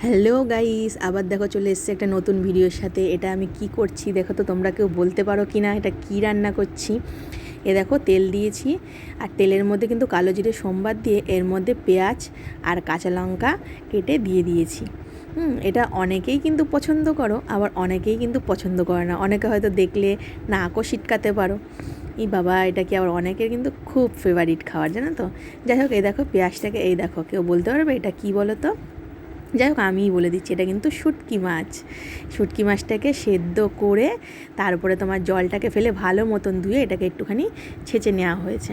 Hello guys, আবার দেখো চলে এসেছে একটা নতুন ভিডিওর সাথে। এটা আমি কি করছি দেখো তো, তোমরা কেউ বলতে পারো কি না এটা কি রান্না করছি। এ দেখো তেল দিয়েছি, আর তেলের মধ্যে কিন্তু কালো জিরে সোমবার দিয়ে এর মধ্যে পেঁয়াজ আর কাঁচা লঙ্কা কেটে দিয়ে দিয়েছি। এটা অনেকেই কিন্তু পছন্দ করো, আবার অনেকেই কিন্তু পছন্দ করে না। অনেকে হয়তো দেখলে নাকও সিটকাতে পারো, এই বাবা এটা কি, আবার অনেকের কিন্তু খুব ফেভারিট খাবার, জানো তো। যাই হোক, এই দেখো পেঁয়াজটাকে, এই দেখো কেউ বলতে পারবে এটা কি বলো তো। যাই হোক, আমিই বলে দিচ্ছি, এটা কিন্তু শুটকি মাছ। শুটকি মাছটাকে সেদ্ধ করে তারপরে তোমার জলটাকে ফেলে ভালো মতন ধুয়ে এটাকে একটুখানি ছেঁচে নেওয়া হয়েছে।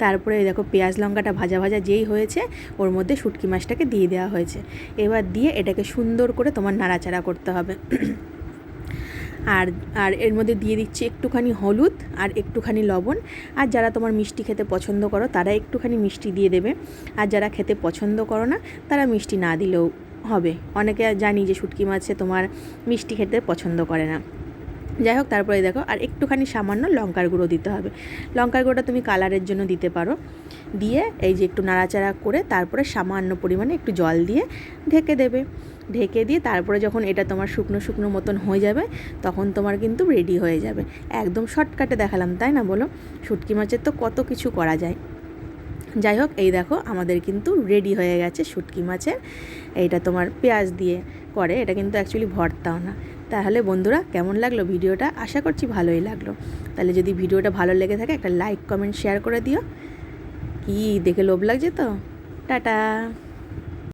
তারপরে দেখো পেঁয়াজ লঙ্কাটা ভাজা ভাজা যেই হয়েছে ওর মধ্যে শুটকি মাছটাকে দিয়ে দেওয়া হয়েছে। এবার দিয়ে এটাকে সুন্দর করে তোমার নাড়াচাড়া করতে হবে। আর আর এর মধ্যে দিয়ে দিচ্ছি একটুখানি হলুদ আর একটুখানি লবণ। আর যারা তোমার মিষ্টি খেতে পছন্দ করো তারা একটুখানি মিষ্টি দিয়ে দেবে, আর যারা খেতে পছন্দ করো না তারা মিষ্টি না দিলেও হবে। অনেকে জানি যে শুটকি মাছে তোমার মিষ্টি খেতে পছন্দ করে না। যাই হোক, তারপরে দেখো আর একটুখানি সামান্য লঙ্কার গুঁড়ো দিতে হবে। লঙ্কার গুঁড়োটা তুমি কালারের জন্য দিতে পারো। দিয়ে এই যে একটু নাড়াচাড়া করে তারপরে সামান্য পরিমাণে একটু জল দিয়ে ঢেকে দেবে। ঢেকে দিয়ে তারপরে যখন এটা তোমার শুকনো শুকনো মতন হয়ে যাবে তখন তোমার কিন্তু রেডি হয়ে যাবে। একদম শর্টকাটে দেখালাম, তাই না বলো? শুটকি মাছের তো কত কিছু করা যায়। যাই হোক, এই দেখো আমাদের কিন্তু রেডি হয়ে গেছে শুটকি মাছের। এইটা তোমার পেঁয়াজ দিয়ে করে, এটা কিন্তু অ্যাকচুয়ালি ভর্তাও না। তাহলে বন্ধুরা, কেমন লাগলো ভিডিওটা? আশা করছি ভালোই লাগলো। তাহলে যদি ভিডিওটা ভালো লেগে থাকে একটা লাইক কমেন্ট শেয়ার করে দিও। কি দেখে লোভ লাগছে তো। টাটা।